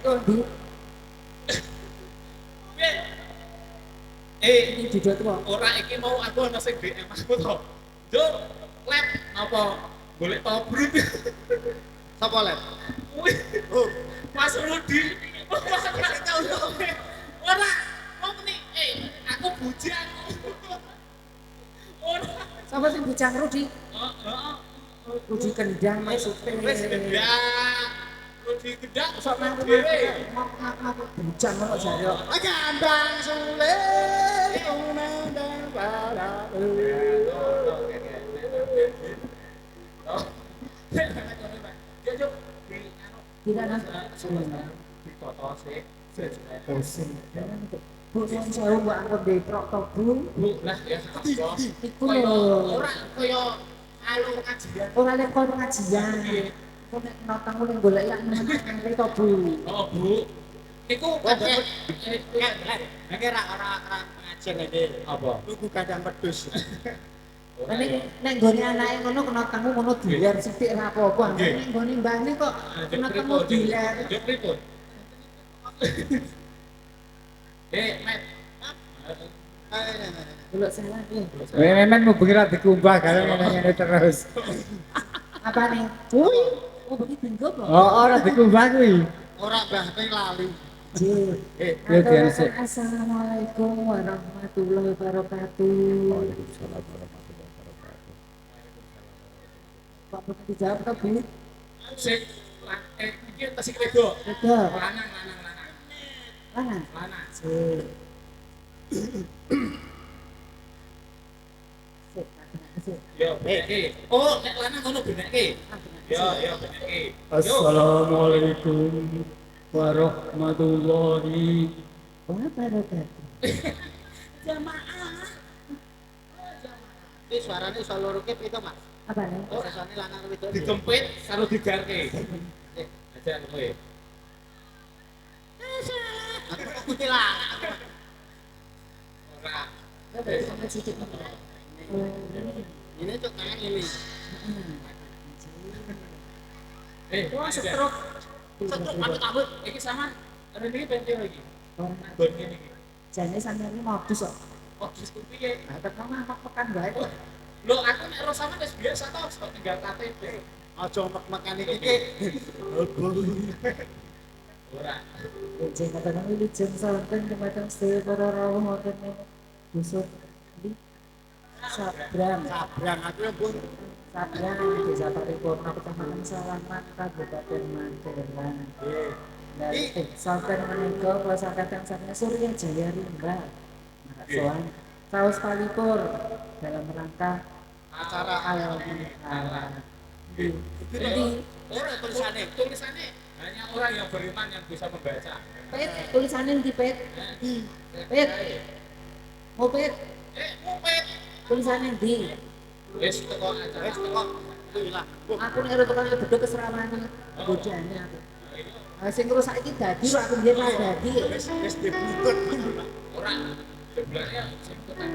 Oh, di. Ini duduk tuh. Ora iki mau aku ana sing DM aku to. Dur, lab apa golek tobruk. Sapa lep? Oh, Mas Rudi. Ora, wong ni aku bujang. Ora. Sama sing bujang Rudi. Heeh. Rudi kendang maksudnya. Wis gendang. Rudi gendang Sok sama ngaku dhewe. ngaku bujang kok jare. Gandang sule unang para. Tidak nak. Foto sih. Bosen. Bu yang saya buat angkot di truk to bu. Lah ya. Iku lho. Ora kaya alur kajian. Ora lek kon ngajian. Kok nek notang ning golek yak nang to bu. Oh, Bu. Iku kakek Iki ora pengajian iki. apa? Tuku kandang wedhus. Nek nggone anake ngono kena tangmu ngono diler sithik ra apa-apa. Nek nggone mbahne kok kena tangmu diler. Yo pripun? Met. Delok salah iki. Memang mau bergerak dikumbah kalau ngene terus. Apa nih? Woi. Oh begitu bengkok kok. Oh, ora dikumbah kuwi. Ora mbah ning lali. Jih. Ya biasa. Assalamualaikum warahmatullahi wabarakatuh. Waalaikumsalam warahmatullahi wabarakatuh. Kok perlu dijawab to, Bu? Sik iki tasik wedok. Beda. Lanang. Mana? Lanang. Sik. Sik. Yo, benekke. Oh, nek lanang ngono benekke. Yo, benekke. Assalamualaikum warahmatullahi Wabarakatuh. Jamaah. Iki suarane iso loro ki pito, Mas? Apa nih? Oh, rasane lanang wedok. Digempit karo digarke. Aja kowe. Aku kok kuntilanak. Ora. Sampai situ. Ini cok kayak ini. Wah, stroke. Setruk amit-amit iki sama rene iki penting lagi. Nggon ngene iki. Jane sampeyan iki modus kok. Oh, diskusi piye? Nah, tetep mamak pekan bae kok. Lho, aku nek ro sama wis biasa to, kok tinggal KTP. Aja mek-mekan iki ki. Ora. Ujung kata-kata ini jeng santen kematang sedaya para rawuh wonten ing busuk di Sabrang. Sabrang aku ya, Bu. Sabrang Desa Paripurna Kecamatan Salaman Kabupaten Magelang. Dari santen menika kuasa kadang saking Surya Jaya Rimba. Soan saus palipur dalam rangka Acara Al-Muharram. Di Ora tulisane hanya orang yang beriman yang bisa membaca. pet tulisannya di pet. Pet. Mau pet Mupet. tulisannya di. Wis teko acara. wis kok alhamdulillah. Aku nek ora tukang bedhok keseramane godane aku. Sing rusak iki dadi kok aku biyen ra dadi. Wis dibutut. Ora. Sebenarnya sing tekan.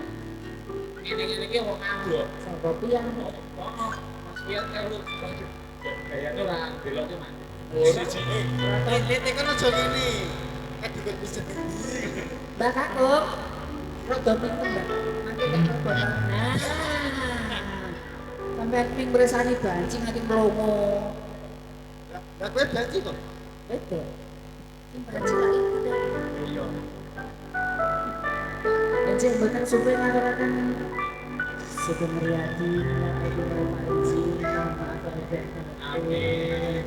Ngene-ngene iki wong ado. Sapa pian? Mas Pian karo gayane ora belok ki, Mas. Siji. Lete kan aja ngene. Kedua bisa. Mbak Kakuk. Rada pinten, Mbak. Mangke nek botol. Nah. Sampai ping beresani bancing ati mlongo. Lah kowe janji kok. Beda. Sing bancing lak iku deh. Iya. Encen mboten supe ngawuraken Sugeng Riyadi lan Ibu Panji maaf Amin.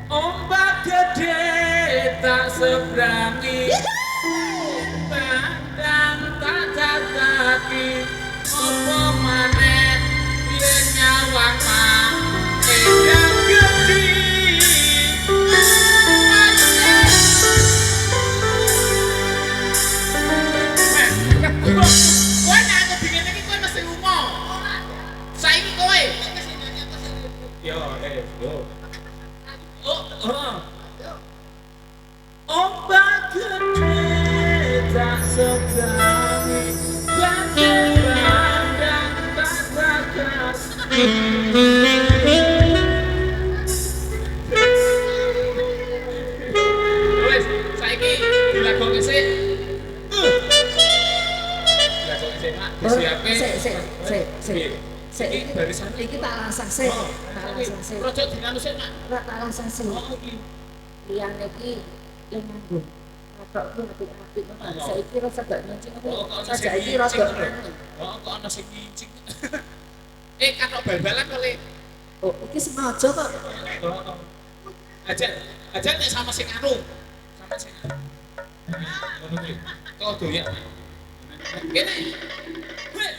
Ombak gede tak seberangi, pandang tak jagaki, opo maneh yen nyawang mah yang gede. Kowe nek aku dingin iki kowe mesti lunga. Saiki kowe. Yo, yo. Ombak gede tak seberani, pandang tak jagaki. siapke. Sik Iki barisan iki tak langsung sik. Tak langsung sik. Rojo dinanu sik, Mak. Tak langsung sik. Oh, iki. Liyane iki yang nganggo. Rokokku apik-apik ngono. Saiki rasa gak nyincing aku. Saiki rada. Oh, kok ana sing ngincing. Katok bal-balan kali. Oh, iki sengaja kok. Aja nek sama sing anu. Sama sing anu. Ngono kuwi. Kok doyak. Kene. Weh,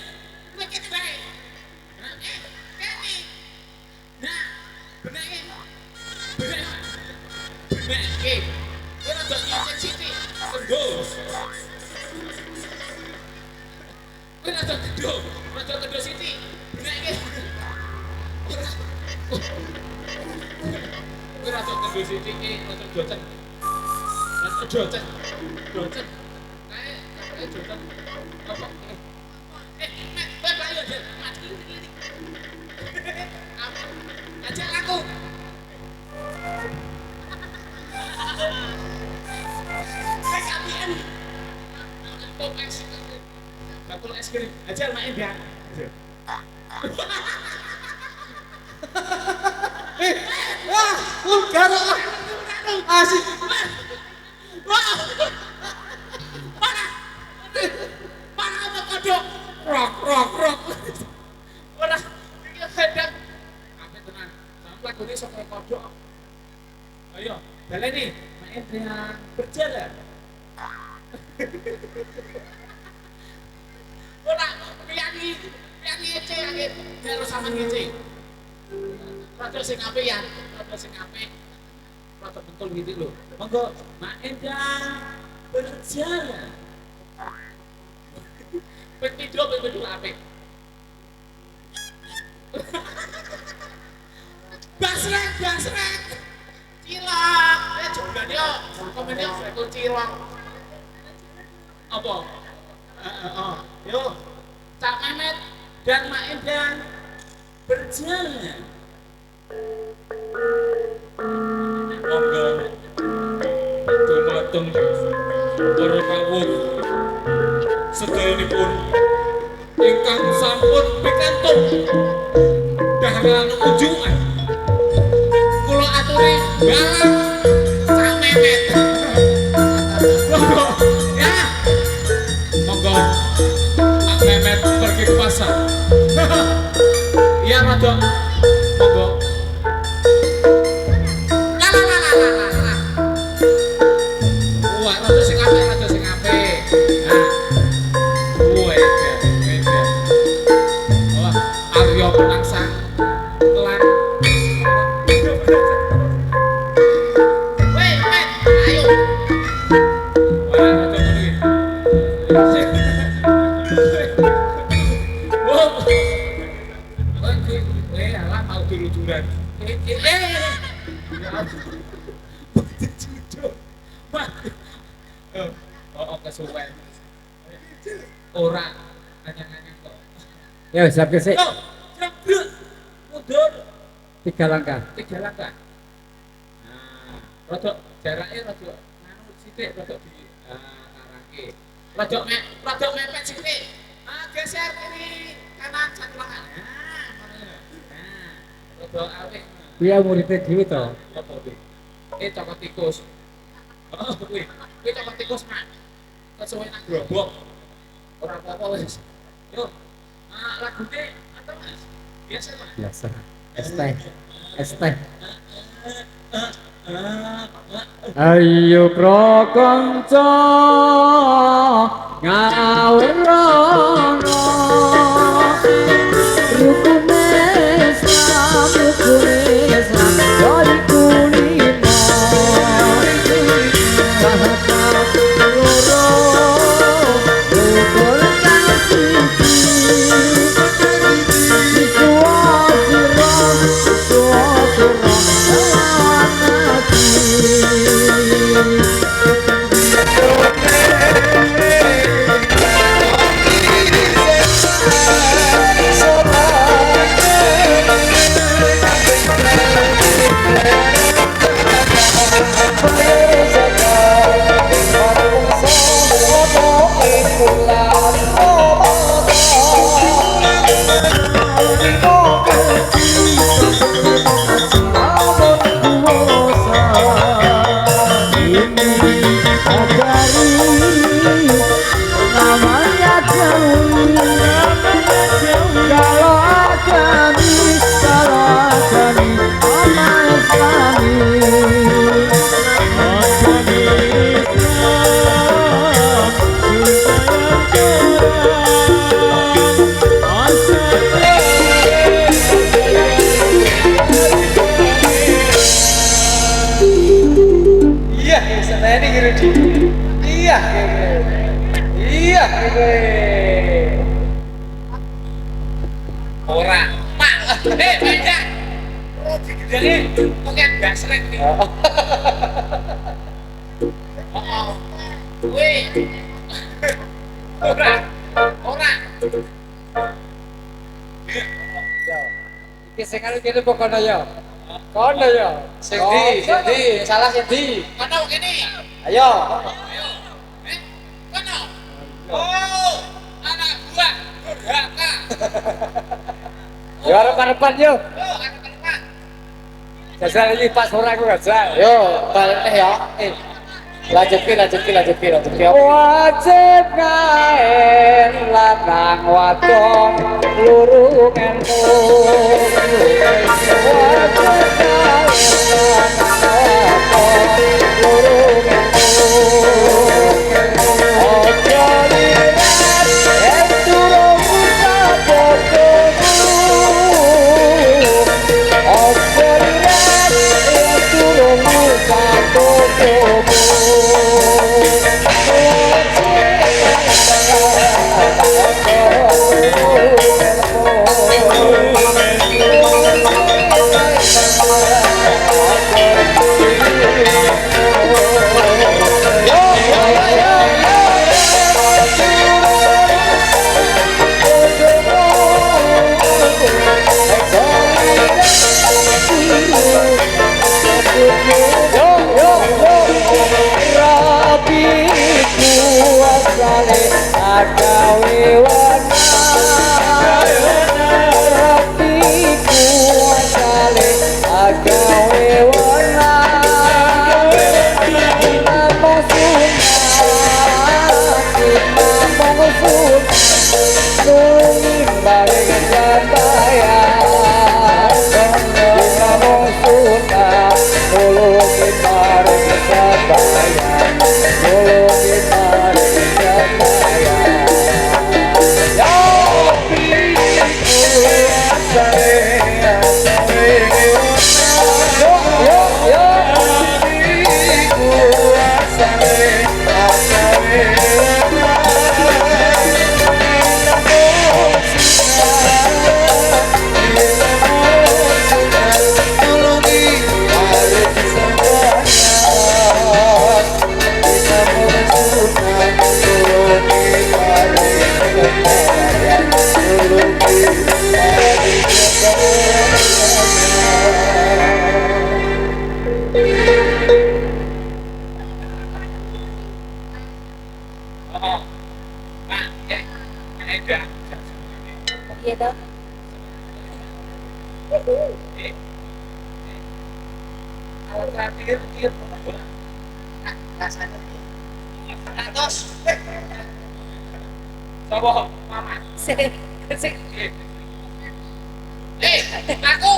nek kene bae. Kene. Nah, bener iki. Bener. Bener iki. Ora tak nyicen sithik. Tendus. Ora tak tendus. Ora tak tendus sithik. Bener iki. Ora tak tendus sithik iki, ora tak docen. Ora tak docen. Docen. Kae docen. Apa? Mek, bae ayo, Jen. Mati ini. Apa? Ajak aku. Kalian bakul es krim aja main dia Wah, vulgar. Asik. Parah apa kodok rok ora iki hedang apik tenan sampe lagune saka kodok ayo baleni main dia berjalan ora piyani ece angin karo sama ngece rada sing apik ya rada sing apik rada betul gitu lho monggo main dia berjalan Pemido apik. Basrek. Cilok. Jumlah dia. Komen dia betul cilok. Apa? Yo. Cak Mehmet dan Mak Endang berjalan. Monggo. Dumateng para kawula sedayanipun ingkang sampun pikantuk daharan ujungan kula aturi galang Cak Mehmet ya monggo Cak Mehmet pergi ke pasar iya rada monggo wah rada sing apik Aryo penangsang telan weh met ayo wah rada ngono iki alah mau duluduran kesuwen ora anyang-anyang kok Ya, siap kesik. Mundur 3 langkah. Nah, rodok jaraknya rodok nganu sithik rodok di arahke. Rodok mepet sithik. Geser kiri kanan cangklangan. Nah, rodok awik. Kuwi murid dhewe to. Apa kuwi? Cokot tikus. Oh, kuwi cokot tikus, Mak. Kesuwen nang grobok. Ora apa-apa wis. Yo. Lagune atau Mas? Biasa, Mas. Biasa. Es teh. Ayo pro kanca ngawurana rukune Islam dari kulino sahabat loro rukun kasih Jadi oke gasrek nih. Oh. Wih. Ora. Ora. Yo. Iki sing karo kene pokoke yo. Kono yo. Sing di, salah sing di. Kono kene. Ayo. Ayo. Kono. Oh, anak buah durhaka. Yo arep-arepan yo. Oh, anak buah. Jajal iki pas ora aku gajah. Yo, balik ya. Lanjutke. Wajib kaen lanang wadon lurungen wajib kaen lanang wadon lurungen ojo lirat yen durung sabodomu ojo lirat yen durung sabodomu Iya dong. Alat terakhir dia rasanya atas. Coba mama. Sik. Aku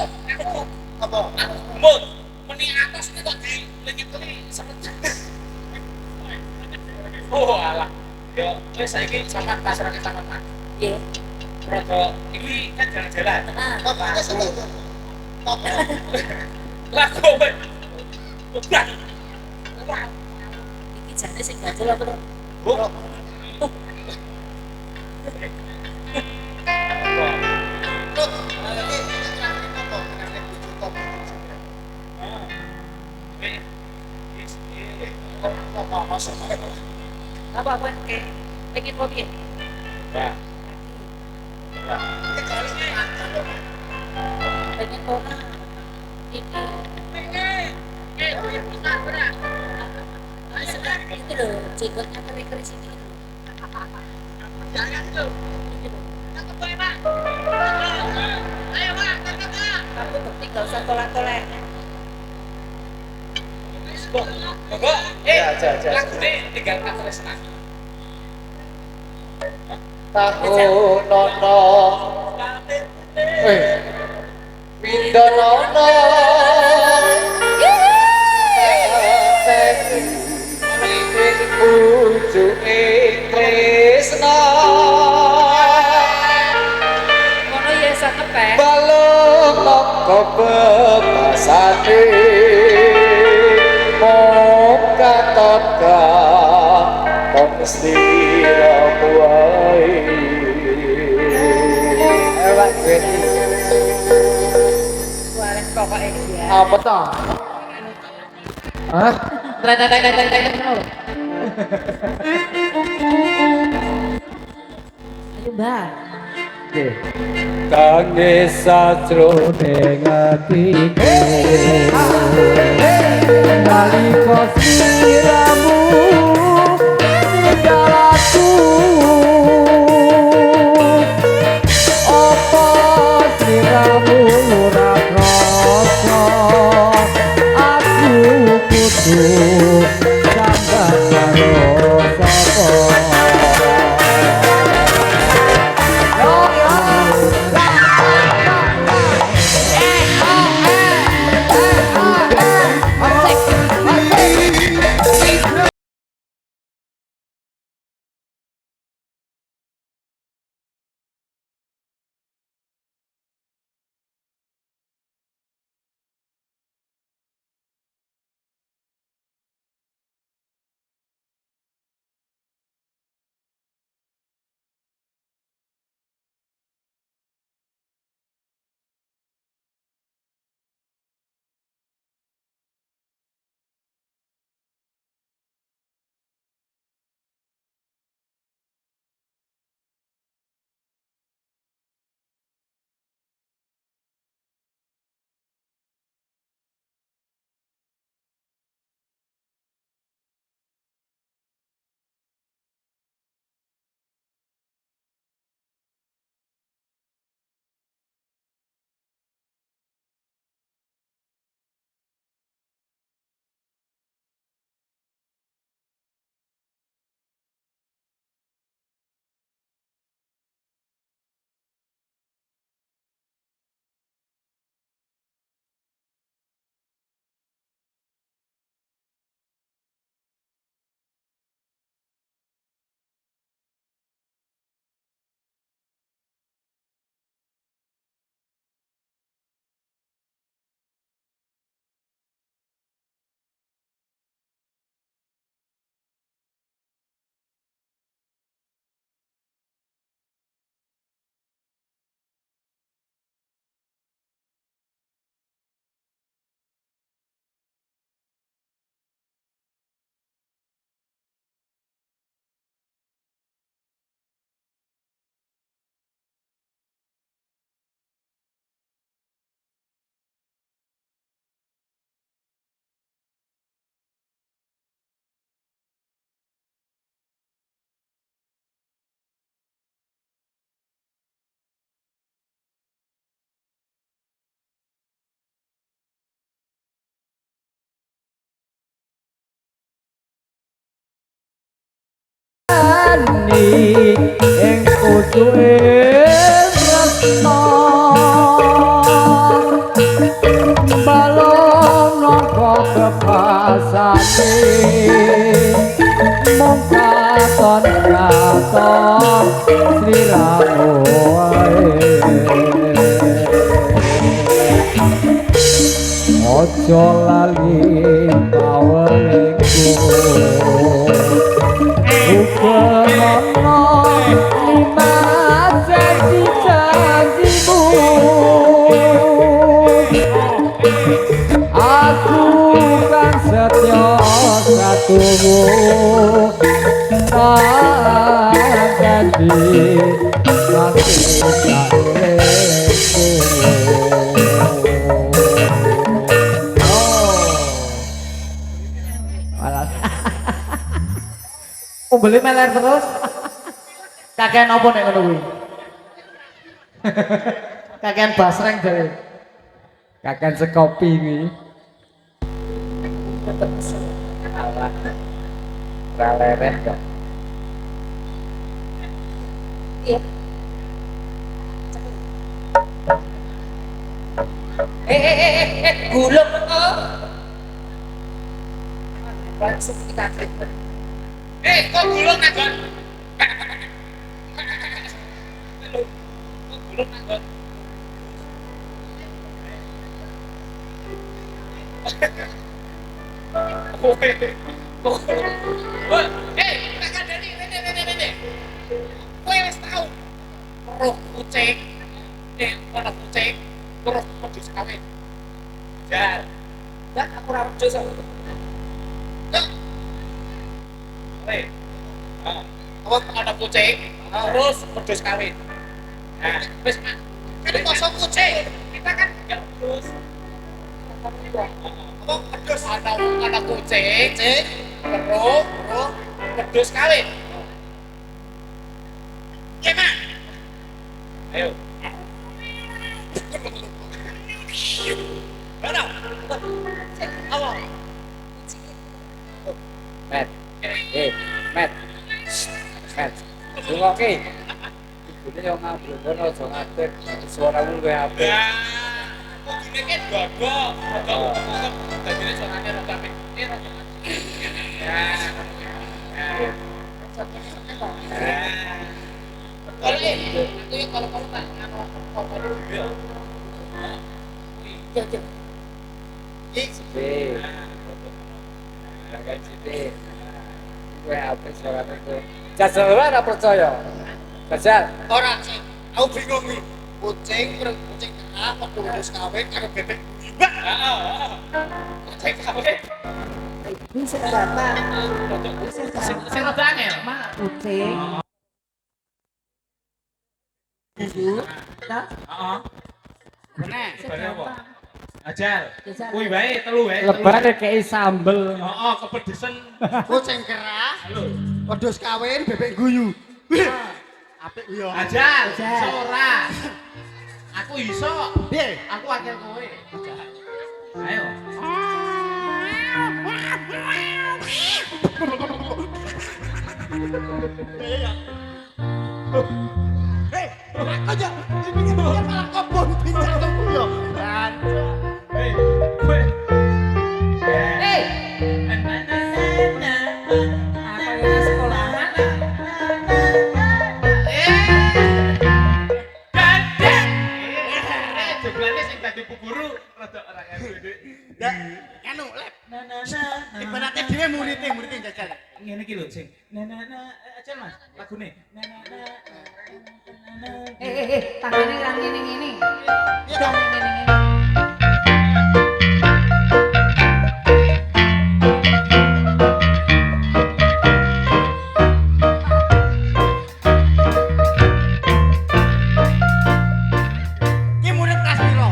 apa? Aku gumun. Meni atas ini kok di lengit-lengit seperti. Oh alah. Yo, wis saiki sampean pasrah ke sampean. Iya. Rada iki kan jalan-jalan. Bapaknya sama itu. Lah kowe. Udah. Iki jane sing gajul apa to? Oh. Apa ke pengen kopi? Pengen kopi. Itu loh, jenggotnya kering-kering sini. Kamu bukti gak usah tolak-tolak. Monggo. Lagune tinggal katresnan. Tahu nono. Winda nono. Ujunge tresna. Ngono ya sakep ae. Balung mongko bebasane. Mong katon ka mesti wae. Ewak gue. Wales pokoke ya. Apa toh? Hah? Ayo Mbak. Oke. Kangge sajroning atiku nalika sliramu ninggal aku apa sliramu ora krasa aku kudu sambat karo sapa. Ing pucuke tresno balon nangka kepasane mung katon sliramu wae ojo lali paweku Ukemono lima janji janjimu aku kan setia satumu tak ganti kasih sayangku. Beli meler terus. Kakean apa nek ngono kuwi? Kakean basreng dhewe. Kakean sekopi iki. Alah. Ra lereh kok. Iya. Gulung kok. Langsung kita kok gulung nagon? Kok gulung nagon? Kakak Dani, rene. Kowe wis tau roh kucing. Roh kucing, terus wedhus kawin. Jar. Jar aku ora wedhus kok. Hei. Apa ada kucing? Terus wedhus kawin. Nah, wis kan kosong kucing. Kita kan enggak wedhus. Apa wedhus ada kucing, terus wedhus kawin. Gimana? Ayo. Mana? Awal. Matt. Matt. Matt. Oke. Ini yang ngabur, kono aja ngadeg. Suaramu luwih apik. Kok gini kan gagok. Gagok. Dadine suarane rada apik. Kalau aku yang kalau tak nganu apa dulu ya. Cek. Sip. Jaga sip. Gue apa suarane itu? Jajal ora percaya. Jajal. Ora sih. Aku bingung nih. Kucing kerah padha wis kawin karo bebek mbak. Heeh. Kucing kawin. Bisa datang. Sing rada angel. Mana kucing? Tak? Heeh. Bener. Ibane apa? Ajal. Kuwi wae telu wae. Lebane kei sambel. Heeh, kepedesen. Kucing kerah, Halo. wedhus kawin, bebek guyu. Apik yo. Ajal, iso ora? Aku iso. Piye? Aku akeh kowe. Ayo. Hei, aku aja. Ini malah kebon pincang tuku yo. Hei, kowe. Hei, apa ini sekolahan? Gandeng. Jeblane sing dadi bu guru rada ora ngene. Ya, anu lep. Ibaratnya dhewe murid-murid jajal. Ngene iki lho sing. Ajal Mas, lagune. Tangannya yang ini. Iya Dong, dong. ini. Ki murid kelas piro?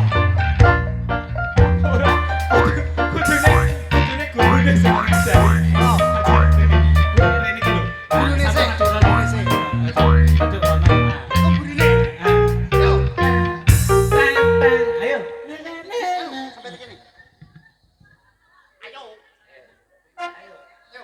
Ora. Kudune gurune sing ngajari. Oh, Rene iki lho. gurune sing. Aduh, Gurune sing. ono. Oh, gurune. Yo, Ayo. sampai kene. Ayo. Yo.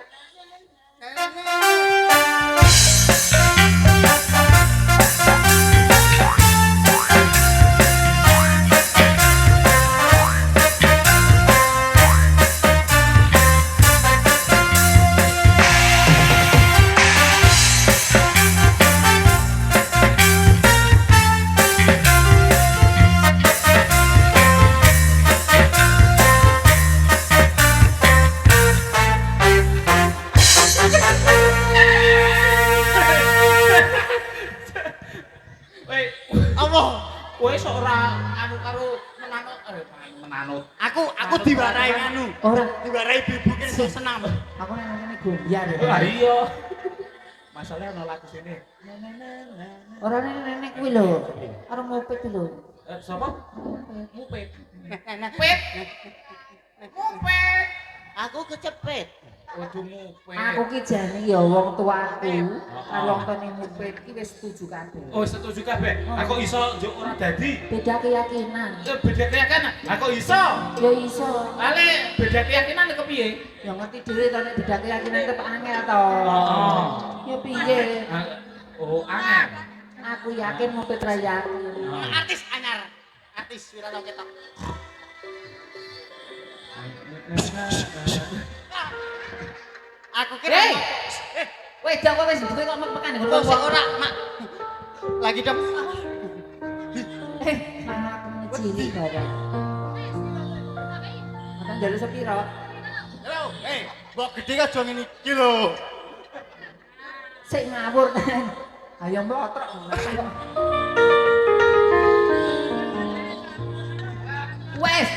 Wei, Apa? kowe sok ora anu karo menanut. Aku diwarai anu. Orang, Diwarai bibu kene iso senam. aku nang ngene gombyar ya. Lah iya. Masalahnya ono lagu sini. Orang nenek kuwi lho. Arep ngopet lho. Sapa? Mupet. Pet. Mupet. Aku kecepet. Waduh mupet. Aku ki jane ya wong tuaku karo wong tuane mupet ki wis setuju kabeh. Oh, setuju kabeh. Aku iso njuk ora dadi. Beda keyakinan. Beda keyakinan. Aku iso. Ya iso. Ale beda keyakinan kepiye? Ya ngerti dhewe to nek beda keyakinan tetep angel to. Heeh. Ya piye? Oh, angel. Aku yakin mupet ra yakin. Artis anyar. Artis wirano ketok. Aku kira. Hei! Wedok kok wis duwe kok mekan nggon Kok sik wong. ora, Mak. Lagi dong. Mana aku ngecili barang. Makan jalu sepiro? Halo, mbok gede aja ngene iki lho. Sik ngawur kan. Ayo mlotrok. Wes.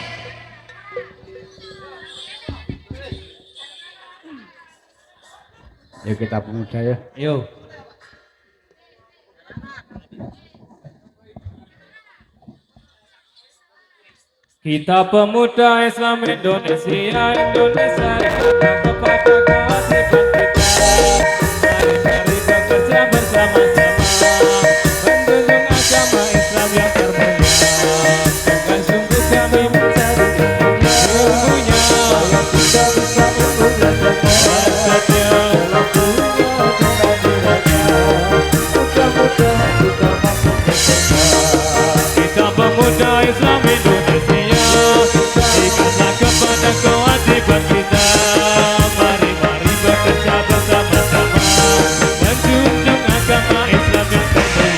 Yuk kita pemuda ya. Yo. Kita pemuda Islam Indonesia, Indonesia kepada kewajiban kita. Mari bekerja bersama-sama, menjunjung agama Islam yang termulia. Dengan sungguh kami mencari ilmunya, kita bisa ikut dan bersedia. Kita pemuda Islam Indonesia, ikatlah kepada kewajiban kita. Mari bekerja bersama-sama, menjunjung agama Islam yang termulia.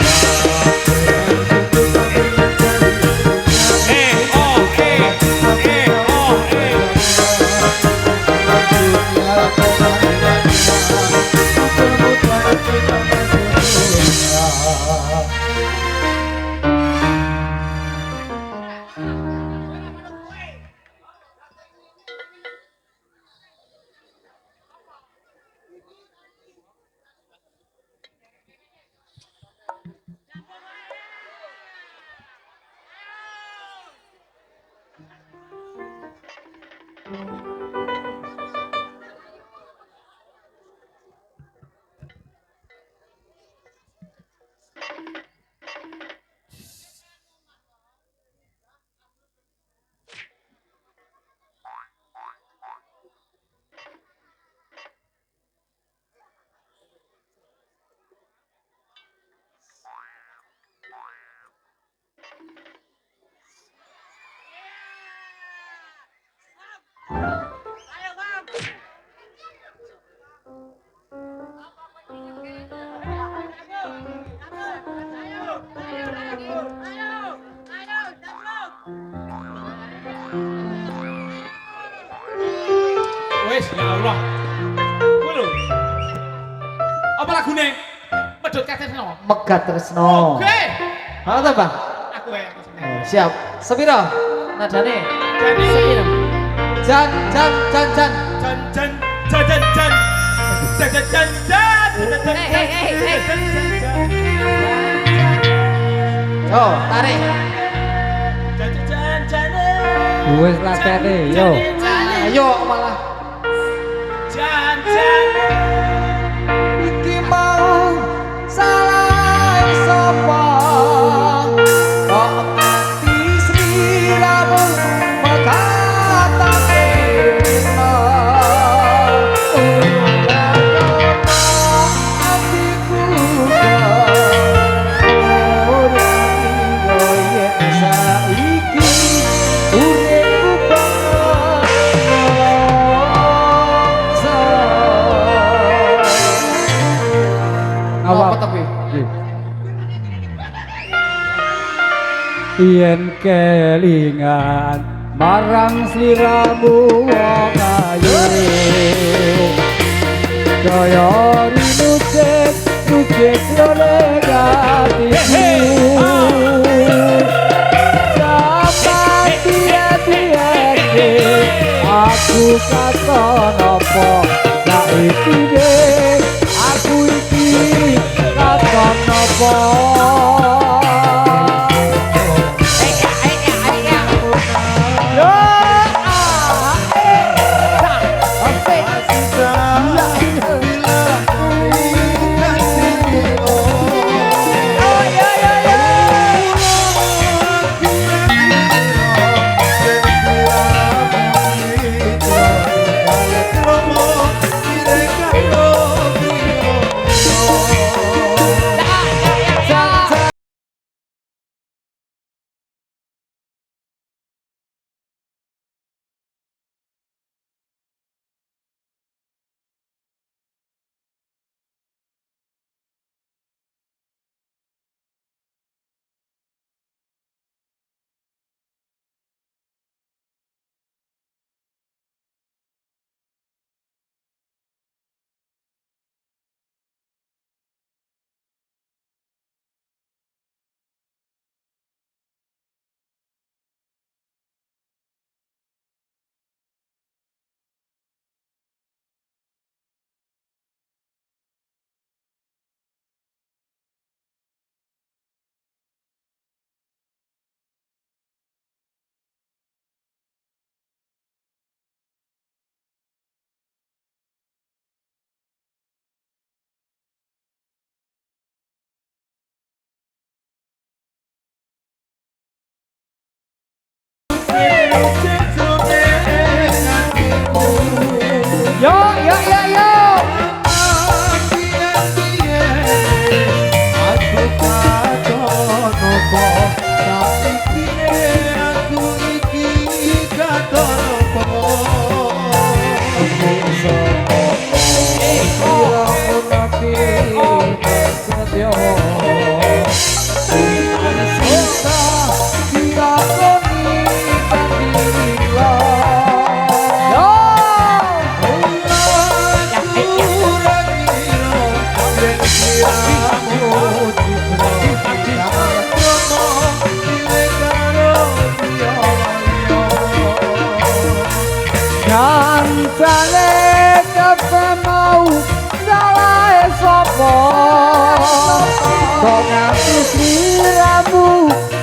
Wes ya Allah. Kuwi lho. Apa lagune? Medhot katresno. Megat tresno. Oke. Halo ta, Bang? Aku ya. Siap. Sepiro? Nadane. Jadi Sepiro? Jan. jan jan jan jan jan jan jan jan jan jan. Yo, tarik. Jan jan jan. Wes latene, yo. Ayo malah. Jan jan. Iki mau salah sapa? Kok nganti sliramu mekatake tresno. Atiku ora ngoye saiki uripku apa tapi yen kelingan marang sliramu wong ayu kaya rinucek rucek lore atiku sapati ati aku katon apa saiki aku iki katon apa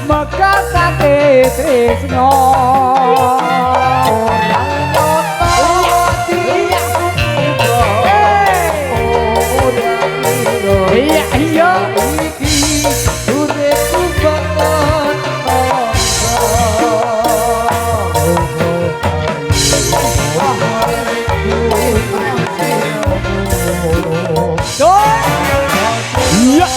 mekasake tresno iya iya iki uripku banget iya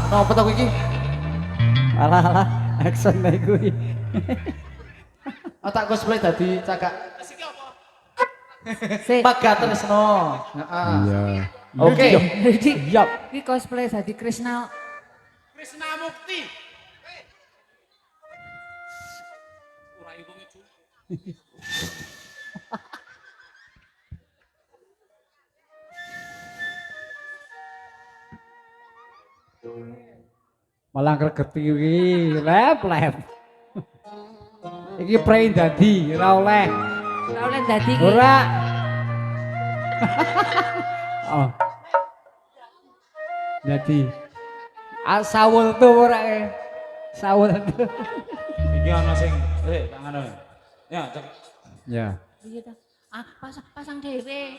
Apa to iki? alah action nek kuwi Otak cosplay dadi cagak Sik. Maga Tresno. Heeh. iya Oke. siap Iki cosplay dadi Krishna. Krisna Mukti. Ora iku ngeju. malah gregeti iki lep iki prei dadi ora oleh Ora oleh dadi iki. ora oh dadi sawul tuh ora sawul tuh Iki ana sing tak ngono. Ya, cek. ya Iya ta. Ah, pasang dhewe.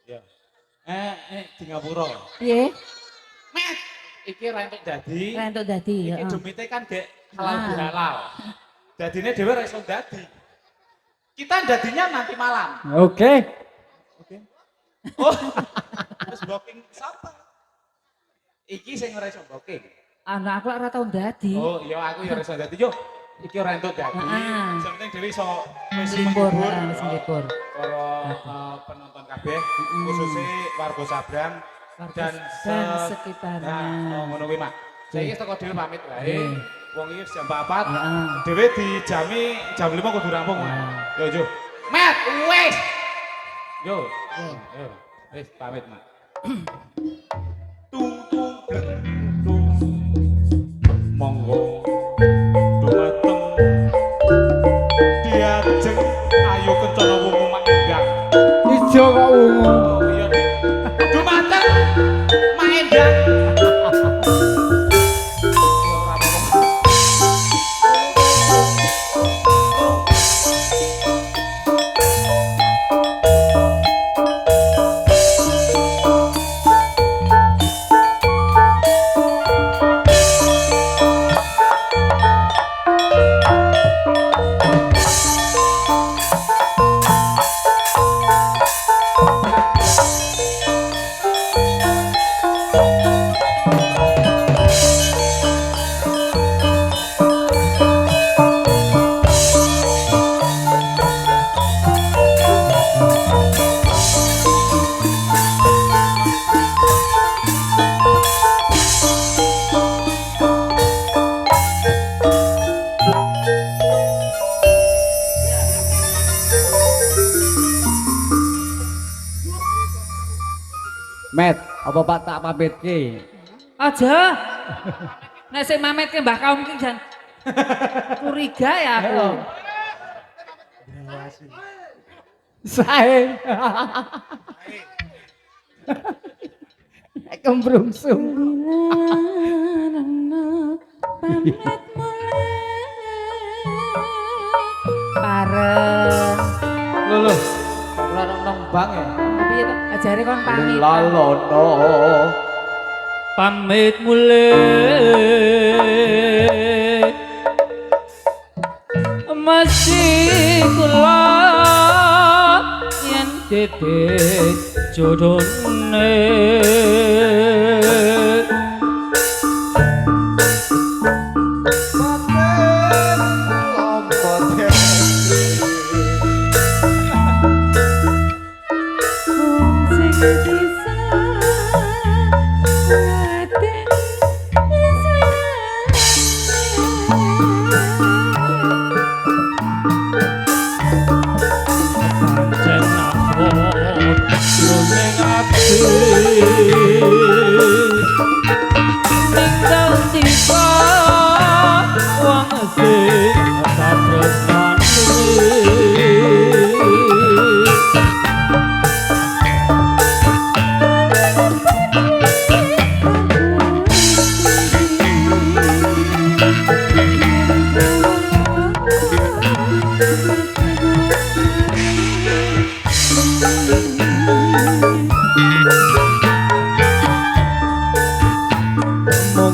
Ya. Di ngapura. Piye? Met, iki ra entuk dadi. Rentuk dadi, Iki heeh. demite kan dek halal Ah. bihalal. Dadine dhewe ra iso dadi. Kita dadinya nanti malam. oke Oh. Terus booking sapa? Iki sing ora iso booking. Anak aku ora tau dadi. Oh, iya aku ya ora iso dadi yo. Iki ora entuk dadi. Heeh. Sing penting dhewe iso wis Libur, menghibur, wis libur. para penonton kabeh khususnya warga Sabrang dan sekitarnya. Nah, ngono kuwi Mak. Saiki teko dhewe pamit wae. Nggih. Wong iki jam 4. Heeh. Dhewe dijami jam 5 kudu rampung. Nah. Yo, Jo. Mat, wis. Yo. Nggih. Yo. Wis pamit, Mak. Tung tung bleng tung. Monggo dumateng diajeng ayo kencana wungu mak endang. ijo kok ungu Oh iya. Dumateng mak endang. Ya ora apa-apa. Met apa Pak tak pamitke Aja. Nek sing mametke Mbah Kaum ki jan curiga ya aku. sae kembrungsung Pareng. Lho. Ora nang bang ya. Piye to? Ajare kon pamit. Lalono. Pamit mulai masih kula yen titik jodone Sing sisa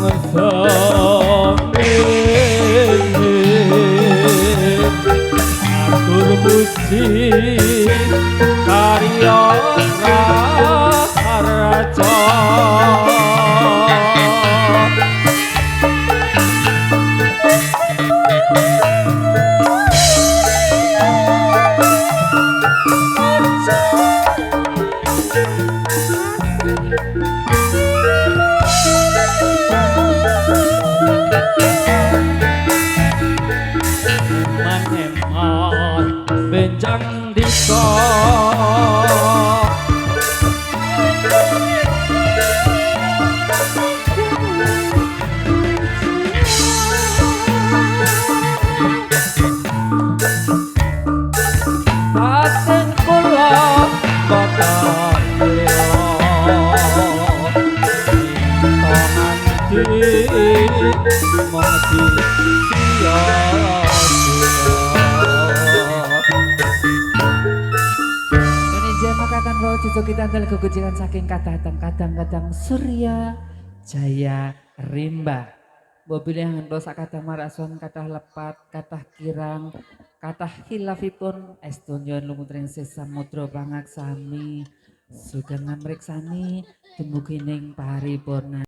mongso atur puji karya raharja hemat benjang disa paten kula bakal Indonesia makatan roh cucu kita adalah kegujiran saking kadang-kadang Surya Jaya Rimba. Mobil yang dosa kata marason, kata lepat, kata kirang, kata hilafipun estunyon lumutring samudra pangaksami sugeng ngamriksani dumugi ning paripurna.